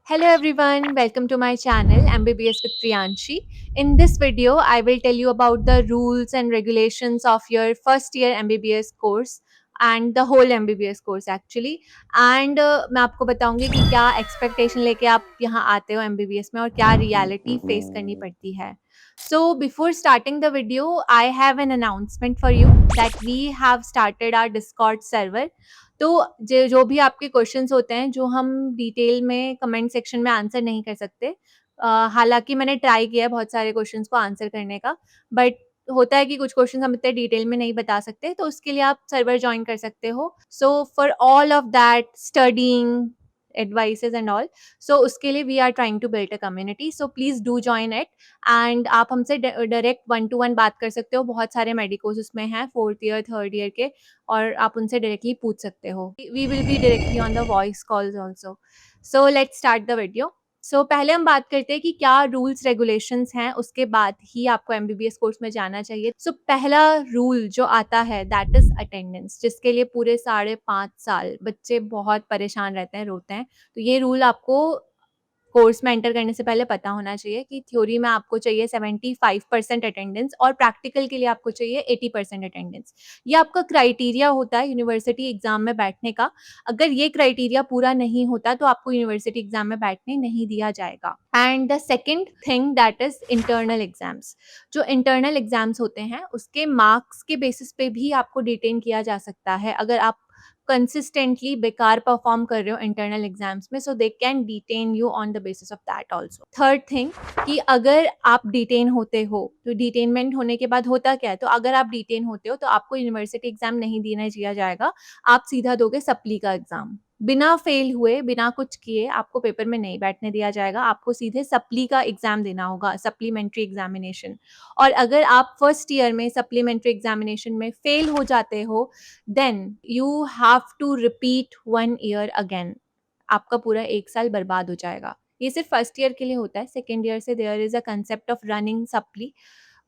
Hello everyone, welcome to my channel MBBS with Priyanshi. In this video, I will tell you about the rules and regulations of your first year MBBS course and the whole MBBS course actually. And मैं आपको बताऊंगी कि क्या expectation लेके आप यहाँ आते हो MBBS में और क्या reality face करनी पड़ती है. So before starting the video, I have an announcement for you that we have started our Discord server. तो जो भी आपके क्वेश्चंस होते हैं जो हम डिटेल में कमेंट सेक्शन में आंसर नहीं कर सकते, हालांकि मैंने ट्राई किया है बहुत सारे क्वेश्चंस को आंसर करने का, बट होता है कि कुछ क्वेश्चन हम इतने डिटेल में नहीं बता सकते, तो उसके लिए आप सर्वर ज्वाइन कर सकते हो. So for all of that studying advices and all, so उसके लिए we are trying to build a community, so please do join it. And आप हमसे डायरेक्ट 1 to 1 बात कर सकते हो. बहुत सारे मेडिकोज उसमें हैं, 4th ईयर 3rd ईयर के, और आप उनसे डायरेक्टली पूछ सकते हो. We will be directly on the voice calls also. So let's start the video. So पहले हम बात करते हैं कि क्या रूल्स रेगुलेशंस हैं, उसके बाद ही आपको एमबीबीएस कोर्स में जाना चाहिए. सो पहला रूल जो आता है दैट इज अटेंडेंस, जिसके लिए पूरे 5.5 साल बच्चे बहुत परेशान रहते हैं, रोते हैं. तो ये रूल आपको कोर्स में एंटर करने से पहले पता होना चाहिए कि थ्योरी में आपको चाहिए 75% अटेंडेंस और प्रैक्टिकल के लिए आपको चाहिए 80% अटेंडेंस. ये आपका क्राइटेरिया होता है यूनिवर्सिटी एग्जाम में बैठने का. अगर ये क्राइटेरिया पूरा नहीं होता तो आपको यूनिवर्सिटी एग्जाम में बैठने नहीं दिया जाएगा. And the second thing that is internal exams. जो इंटरनल एग्जाम्स होते हैं उसके मार्क्स के बेसिस पे भी आपको डिटेन किया जा सकता है. अगर आप कंसिस्टेंटली बेकार परफॉर्म कर रहे हो इंटरनल एग्जाम्स में, so they can detain you on the basis of that also. Third thing कि अगर आप डिटेन होते हो तो डिटेनमेंट होने के बाद होता क्या है, तो अगर आप डिटेन होते हो तो आपको यूनिवर्सिटी एग्जाम नहीं देना दिया जाएगा. आप सीधा दोगे सप्ली का एग्जाम. बिना फेल हुए, बिना कुछ किए आपको पेपर में नहीं बैठने दिया जाएगा. आपको सीधे सप्ली का एग्जाम देना होगा, सप्लीमेंट्री एग्जामिनेशन. और अगर आप फर्स्ट ईयर में सप्लीमेंट्री एग्जामिनेशन में फेल हो जाते हो, then you have to repeat 1 year again. आपका पूरा 1 साल बर्बाद हो जाएगा. ये सिर्फ फर्स्ट ईयर के लिए होता है. सेकेंड ईयर से there is a concept of running supply.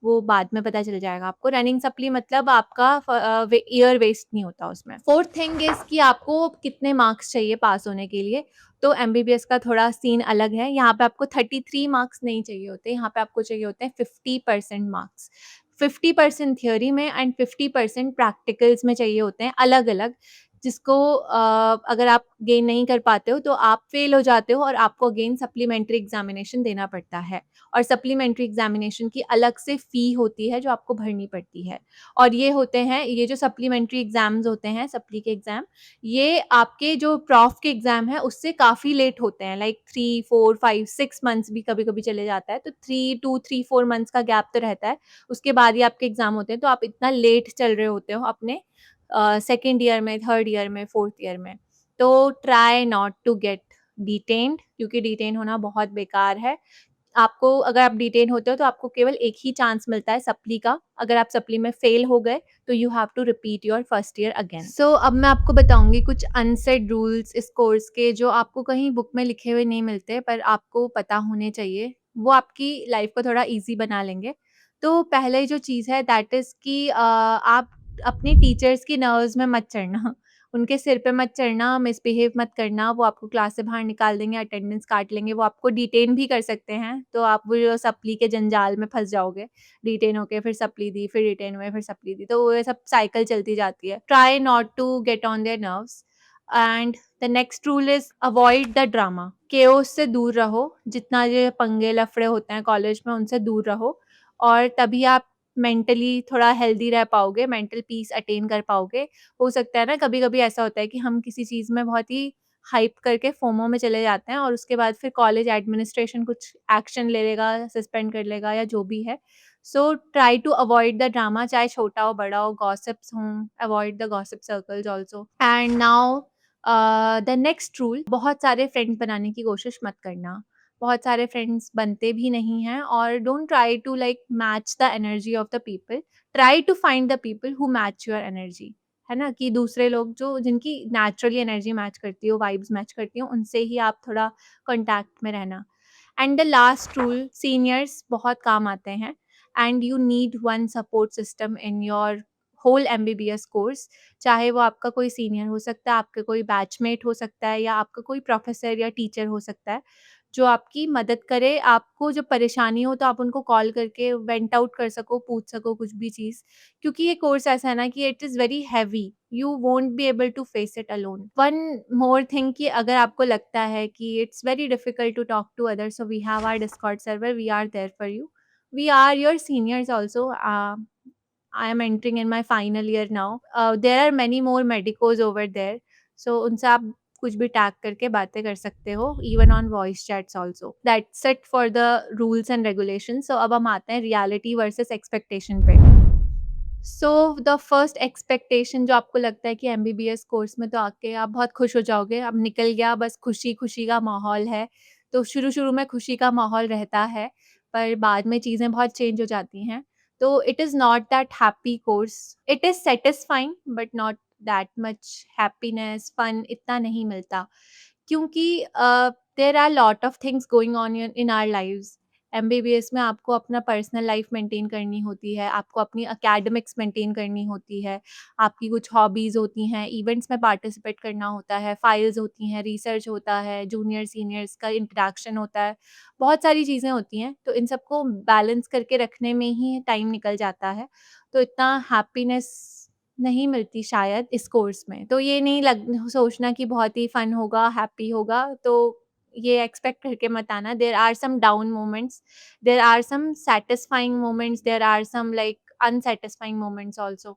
वो बाद में पता चल जाएगा आपको. रनिंग सप्ली मतलब आपका ईयर वेस्ट नहीं होता उसमें. फोर्थ थिंग इज कि आपको कितने मार्क्स चाहिए पास होने के लिए. तो एमबीबीएस का थोड़ा सीन अलग है. यहाँ पे आपको 33 मार्क्स नहीं चाहिए होते, यहाँ पे आपको चाहिए होते हैं 50% मार्क्स. 50% थियोरी में एंड 50% प्रैक्टिकल्स में चाहिए होते हैं, अलग अलग. जिसको अगर आप गेन नहीं कर पाते हो तो आप फेल हो जाते हो और आपको अगेन सप्लीमेंट्री एग्जामिनेशन देना पड़ता है. और सप्लीमेंट्री एग्जामिनेशन की अलग से फ़ी होती है जो आपको भरनी पड़ती है. और ये होते हैं, ये जो सप्लीमेंट्री एग्ज़ाम्स होते हैं, सप्ली के एग्ज़ाम, ये आपके जो प्रॉफ के एग्ज़ाम है उससे काफ़ी लेट होते हैं. लाइक 3, 4, 5, 6 मंथ्स भी कभी-कभी चले जाता है. तो 3 मंथ्स का गैप तो रहता है. उसके बाद ही आपके एग्ज़ाम होते हैं. तो आप इतना लेट चल रहे होते हो अपने सेकंड ईयर में, थर्ड ईयर में, फोर्थ ईयर में. तो try not to get detained, क्योंकि डिटेन होना बहुत बेकार है. आपको, अगर आप डिटेन होते हो तो आपको केवल एक ही चांस मिलता है सप्ली का. अगर आप सप्ली में फेल हो गए तो you have to repeat your first year again. So अब मैं आपको बताऊंगी कुछ अनसेड रूल्स इस कोर्स के, जो आपको कहीं बुक में लिखे हुए नहीं मिलते पर आपको पता होने चाहिए. वो आपकी लाइफ को थोड़ा ईजी बना लेंगे. तो पहले जो चीज़ है दैट इज़ कि आप अपने टीचर्स की नर्व्स में मत चढ़ना. उनके सिर पे मत चढ़ना, मिसबिहेव मत करना. वो आपको क्लास से बाहर निकाल देंगे, अटेंडेंस काट लेंगे, वो आपको डिटेन भी कर सकते हैं. तो आप वो जो सप्ली के जंजाल में फँस जाओगे. डिटेन होके फिर सप्ली दी, फिर डिटेन हुए, फिर सप्ली दी. तो वो ये सब साइकिल चलती जाती है. Try not to get on their nerves. And the next rule is avoid the drama. Chaos से दूर रहो. जितना ये पंगे लफड़े होते हैं कॉलेज में, उनसे दूर रहो. और तभी आप मेंटली थोड़ा हेल्दी रह पाओगे, मेंटल पीस अटेन कर पाओगे. हो सकता है ना, कभी-कभी ऐसा होता है कि हम किसी चीज़ में बहुत ही हाइप करके फोमो में चले जाते हैं और उसके बाद फिर कॉलेज एडमिनिस्ट्रेशन कुछ एक्शन ले लेगा, सस्पेंड कर लेगा या जो भी है. So try to avoid the drama, चाहे छोटा हो, बड़ा हो, गॉसिप्स हों, avoid the gossip circles also. And now the next rule, बहुत सारे फ्रेंड्स बनाने की कोशिश मत करना. बहुत सारे फ्रेंड्स बनते भी नहीं हैं. और don't try to like match the energy of the people. Try to find the people who match your energy. है ना, कि दूसरे लोग जो जिनकी नेचुरली एनर्जी मैच करती हो, वाइब्स मैच करती हो, उनसे ही आप थोड़ा कॉन्टैक्ट में रहना. And the last rule, seniors बहुत काम आते हैं. And you need one support system in your whole MBBS course, चाहे वो आपका कोई सीनियर हो सकता है, आपका कोई बैचमेट हो सकता है या आपका कोई प्रोफ़ेसर या टीचर हो सकता है, जो आपकी मदद करे। आपको जब परेशानी हो तो आप उनको कॉल करके वेंट आउट कर सको, पूछ सको कुछ भी चीज़। क्योंकि ये कोर्स ऐसा है ना कि it is very heavy, you won't be able to face it alone. One more thing कि अगर आपको लगता है कि it's very difficult to talk to others, so we have our Discord server, we are there for you. We are your seniors also. I am entering in my final year now. There are many more medicos over there. So उनसे आप कुछ भी tag करके बातें कर सकते हो, even on voice chats also. That's it for the rules and regulations. So अब हम आते हैं reality versus expectation पे। सो द फर्स्ट एक्सपेक्टेशन जो आपको लगता है कि एमबीबीएस कोर्स में तो आके आप बहुत खुश हो जाओगे, अब निकल गया बस खुशी-खुशी का माहौल है। तो शुरू-शुरू में खुशी का माहौल रहता है, पर बाद में चीज़ें बहुत चेंज हो जाती हैं। तो it is not that happy course, it is satisfying but not that much happiness, fun इतना नहीं मिलता। क्योंकि there are lot of things going on in our lives. MBBS में आपको अपना पर्सनल लाइफ मेंटेन करनी होती है, आपको अपनी एकेडमिक्स मेंटेन करनी होती है, आपकी कुछ हॉबीज़ होती हैं, इवेंट्स में पार्टिसिपेट करना होता है, फाइल्स होती हैं, रिसर्च होता है, जूनियर सीनियर्स का इंटरैक्शन होता है, बहुत सारी चीज़ें होती हैं। तो इन सबको बैलेंस करके रखने में ही टाइम निकल जाता है। तो इतना हैप्पीनेस नहीं मिलती शायद इस कोर्स में। तो ये नहीं सोचना कि बहुत ही फन होगा, हैप्पी होगा, तो ये एक्सपेक्ट करके मत आना। There are some down moments, there are some satisfying moments, there are some like unsatisfying moments also.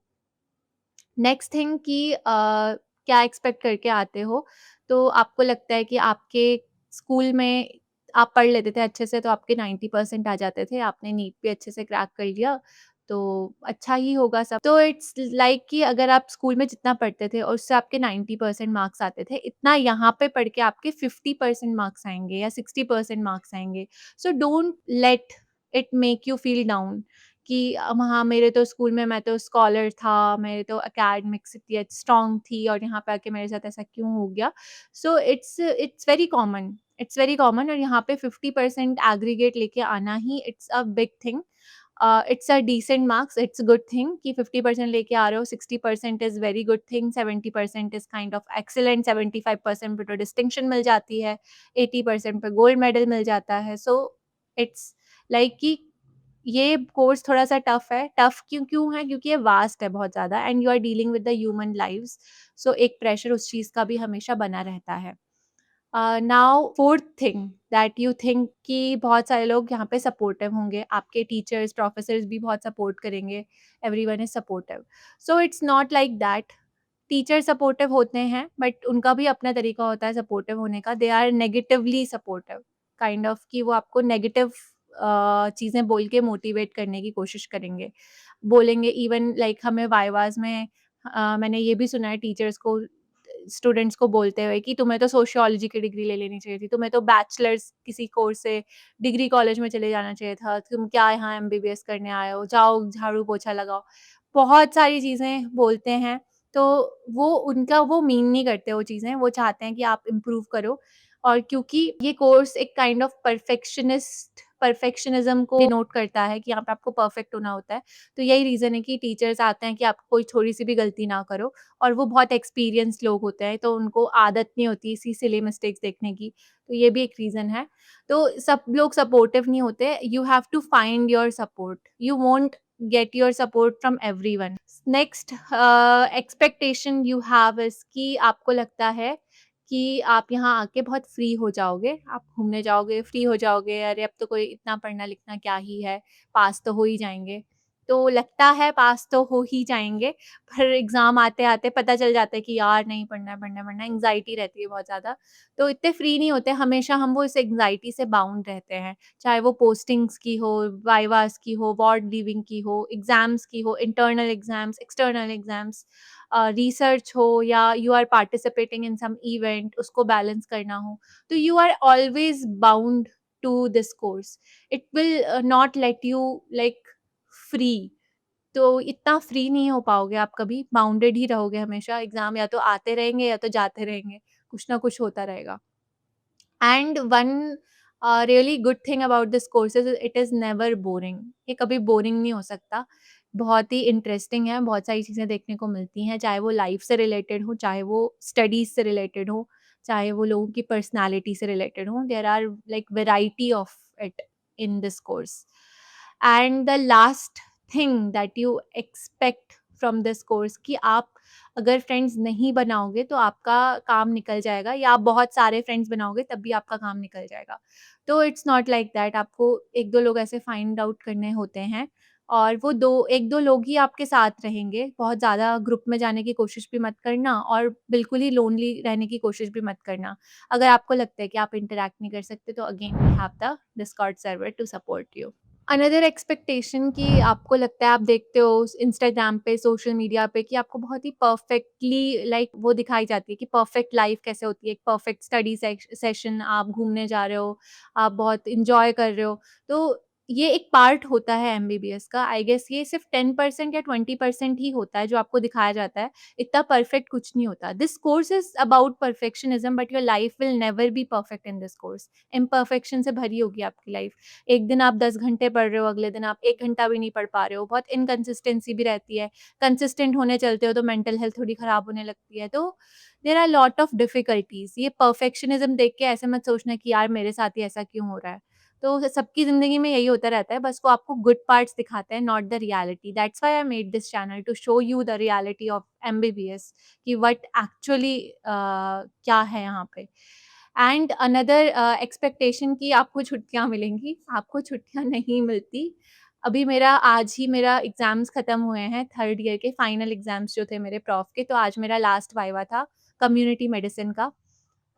Next thing कि क्या एक्सपेक्ट करके आते हो? तो आपको लगता है कि आपके स्कूल में आप पढ़ लेते थे अच्छे से तो आपके 90% आ जाते थे, आपने नीट भी अच्छे से क्रैक कर लिया, तो अच्छा ही होगा सब। तो इट्स लाइक कि अगर आप स्कूल में जितना पढ़ते थे और उससे आपके 90% मार्क्स आते थे, इतना यहाँ पे पढ़ के आपके 50% मार्क्स आएँगे या 60% मार्क्स आएँगे। So don't let it make you feel down कि हाँ, मेरे तो स्कूल में मैं तो स्कॉलर था, मेरे तो एकेडमिक्स इतनी स्ट्रॉन्ग थी और यहाँ पे आके मेरे साथ ऐसा क्यों हो गया? सो इट्स वेरी कॉमन और यहाँ पे 50% एग्रीगेट लेके आना ही it's a big thing. It's a decent marks, it's good thing कि 50% लेके आ रहे हो, 60% is very good thing, 70% is kind of excellent, 75% पे तो डिस्टिंक्शन मिल जाती है, 80% पे गोल्ड मेडल मिल जाता है। सो इट्स लाइक कि ये कोर्स थोड़ा-सा टफ़ है। टफ़ क्यों क्यों है? क्योंकि ये वास्ट है बहुत ज़्यादा and you are dealing with the human lives. So एक प्रेशर उस चीज़ का भी हमेशा बना रहता है। Now fourth thing that you think कि बहुत सारे लोग यहाँ पे सपोर्टिव होंगे, आपके टीचर्स, प्रोफेसर्स भी बहुत सपोर्ट करेंगे, everyone is supportive. So it's not like that. Teacher supportive होते हैं, बट उनका भी अपना तरीका होता है सपोर्टिव होने का। They are negatively supportive, kind of कि वो आपको नेगेटिव चीज़ें बोल के मोटिवेट करने की कोशिश करेंगे। बोलेंगे इवन लाइक हमें वाइवाज़ में मैंने ये भी सुना है टीचर्स को स्टूडेंट्स को बोलते हुए कि तुम्हें तो सोशियोलॉजी की डिग्री ले लेनी चाहिए थी, तुम्हें तो बैचलर्स किसी कोर्स से डिग्री कॉलेज में चले जाना चाहिए था, तुम क्या यहाँ एमबीबीएस करने आए हो, जाओ झाड़ू पोछा लगाओ। बहुत सारी चीज़ें बोलते हैं, तो वो उनका वो मीन नहीं करते वो चीज़ें, वो चाहते हैं कि आप इम्प्रूव करो और क्योंकि ये कोर्स एक काइंड ऑफ परफेक्शनिज़्म को डिनोट करता है कि यहाँ पे आपको परफेक्ट होना होता है। तो यही रीज़न है कि टीचर्स आते हैं कि आप कोई थोड़ी-सी भी गलती ना करो और वो बहुत एक्सपीरियंस्ड लोग होते हैं, तो उनको आदत नहीं होती इसी सिली मिस्टेक्स देखने की, तो ये भी एक रीज़न है। तो सब लोग सपोर्टिव नहीं होते, you have to find your support, you won't get your support from everyone. Next expectation you have is कि आपको लगता है कि आप यहाँ आके बहुत फ्री हो जाओगे, आप घूमने जाओगे, फ्री हो जाओगे, अरे अब तो कोई इतना पढ़ना-लिखना क्या ही है, पास तो हो ही जाएँगे। तो लगता है पास तो हो ही जाएँगे, पर एग्ज़ाम आते-आते पता चल जाता है कि यार नहीं पढ़ना है, पढ़ना है, पढ़ना है, एंग्ज़ायटी रहती है बहुत ज़्यादा। तो इतने फ्री नहीं होते, हमेशा हम वो इस एंग्ज़ायटी से बाउंड रहते हैं, चाहे वो पोस्टिंग्स की हो, वाइवास की हो, वार्ड लीविंग की हो, एग्ज़ाम्स की हो, internal exams, external exams, research हो या you are participating in some event उसको बैलेंस करना हो, तो you are always bound to this course. It will not let you like free. तो इतना फ्री नहीं हो पाओगे आप कभी, बाउंडेड ही रहोगे हमेशा, एग्ज़ाम या तो आते रहेंगे या तो जाते रहेंगे, कुछ ना कुछ होता रहेगा। And one really good thing about this course is it is never boring, ये कभी बोरिंग नहीं हो सकता। बहुत ही इंटरेस्टिंग है, बहुत सारी चीज़ें देखने को मिलती हैं, चाहे वो लाइफ़ से रिलेटेड हो, चाहे वो स्टडीज़ से रिलेटेड हो, चाहे वो लोगों की पर्सनैलिटी से रिलेटेड हो। There are like variety of it in this course. And the last thing that you expect from this course कि आप अगर फ्रेंड्स नहीं बनाओगे तो आपका काम निकल जाएगा, या आप बहुत सारे फ्रेंड्स बनाओगे तब भी आपका काम निकल जाएगा। तो इट्स नॉट लाइक दैट, आपको 1-2 लोग ऐसे फाइंड आउट करने होते हैं और वो 1-2 लोग ही आपके साथ रहेंगे। बहुत ज़्यादा ग्रुप में जाने की कोशिश भी मत करना और बिल्कुल ही लोनली रहने की कोशिश भी मत करना। अगर आपको लगता है कि आप इंटरैक्ट नहीं कर सकते तो again we have the Discord server to support you. Another expectation कि आपको लगता है, आप देखते हो इंस्टाग्राम पे, सोशल मीडिया पे कि आपको बहुत ही परफेक्टली लाइक वो दिखाई जाती है कि परफेक्ट लाइफ कैसे होती है, एक परफेक्ट स्टडी सेशन, आप घूमने जा रहे हो, आप बहुत इंजॉय कर रहे हो। तो ये एक पार्ट होता है एमबीबीएस का। आई गेस ये सिर्फ 10% या 20% ही होता है जो आपको दिखाया जाता है। इतना परफेक्ट कुछ नहीं होता। This course is about perfectionism, but your life will never be perfect in this course. Imperfection से भरी होगी आपकी लाइफ। एक दिन आप 10 घंटे पढ़ रहे हो, अगले दिन आप 1 घंटा भी नहीं पढ़ पा रहे हो। बहुत इनकंसिस्टेंसी भी रहती है। कंसिस्टेंट होने चलते हो तो मेंटल हेल्थ थोड़ी खराब होने लगती है। तो there are lot of difficulties. ये परफेक्शनिज़्म देख के ऐसे मत सोचना कि यार मेरे साथ ही ऐसा क्यों हो रहा है। तो सबकी ज़िंदगी में यही होता रहता है, बस वो आपको गुड पार्ट्स दिखाते हैं, not the reality. That's why I made this channel to show you the reality of MBBS कि व्हाट एक्चुअली क्या है यहाँ पे। एंड अनदर एक्सपेक्टेशन कि आपको छुट्टियाँ मिलेंगी, आपको छुट्टियाँ नहीं मिलती। अभी मेरा आज ही मेरा एग्ज़ाम्स खत्म हुए हैं, 3rd ईयर के फाइनल एग्ज़ाम्स जो थे मेरे प्रॉफ के, तो आज मेरा लास्ट वाइवा था कम्युनिटी मेडिसिन का।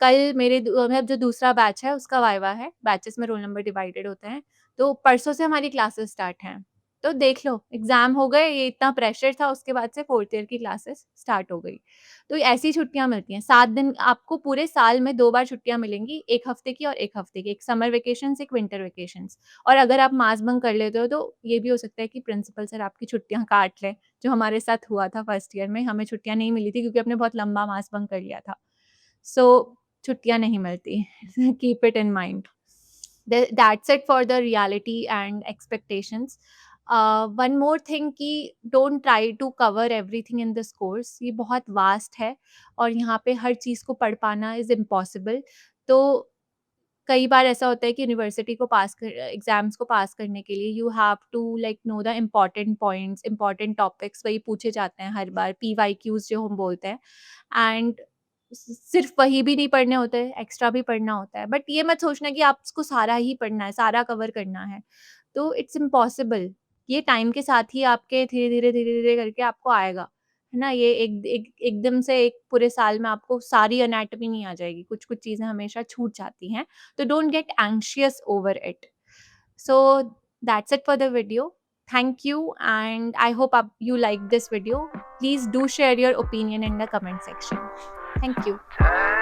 कल मेरे मतलब जो दूसरा बैच है उसका वाइवा है, बैचेस में रोल नंबर डिवाइडेड होते हैं, तो परसों से हमारी क्लासेस स्टार्ट हैं। तो देख लो, एग्ज़ाम हो गए, ये इतना प्रेशर था, उसके बाद से 4th ईयर की क्लासेस स्टार्ट हो गई। तो ऐसी छुट्टियाँ मिलती हैं, 7 दिन आपको पूरे साल में 2 बार छुट्टियाँ मिलेंगी, 1 हफ्ते की और 1 हफ्ते की, एक समर वेकेशंस, एक विंटर वेकेशंस। और अगर आप मास बंक कर लेते हो तो ये भी हो सकता है कि प्रिंसिपल सर आपकी छुट्टियाँ काट लें, जो हमारे साथ हुआ था फर्स्ट ईयर में, हमें छुट्टियाँ नहीं मिली थी क्योंकि हमने बहुत लंबा मास बंक कर लिया था। सो छुट्टियाँ नहीं मिलती। Keep it in mind. That's it for the reality and expectations. One more thing कि don't try to cover everything in this course. ये बहुत वास्ट है और यहाँ पे हर चीज़ को पढ़ पाना इज़ इम्पॉसिबल। तो कई बार ऐसा होता है कि यूनिवर्सिटी को पास कर एग्ज़ाम्स को पास करने के लिए you have to like know the important points, important topics वही पूछे जाते हैं हर बार, पीवाईक्यूज़ जो हम बोलते हैं। एंड सिर्फ़ वही भी नहीं पढ़ने होते, एक्स्ट्रा भी पढ़ना होता है। बट ये मत सोचना कि आप उसको सारा ही पढ़ना है, सारा कवर करना है। तो इट्स इम्पॉसिबल। ये टाइम के साथ ही आपके धीरे-धीरे, धीरे-धीरे करके आपको आएगा। है ना? ये एकदम से एक पूरे साल में आपको सारी एनाटॉमी नहीं आ जाएगी, कुछ-कुछ चीज़ें हमेशा छूट जाती हैं, तो don't get anxious over it. So that's it for the video. Thank you and I hope आप you like this video. Please do share your opinion in the comment section. Thank you.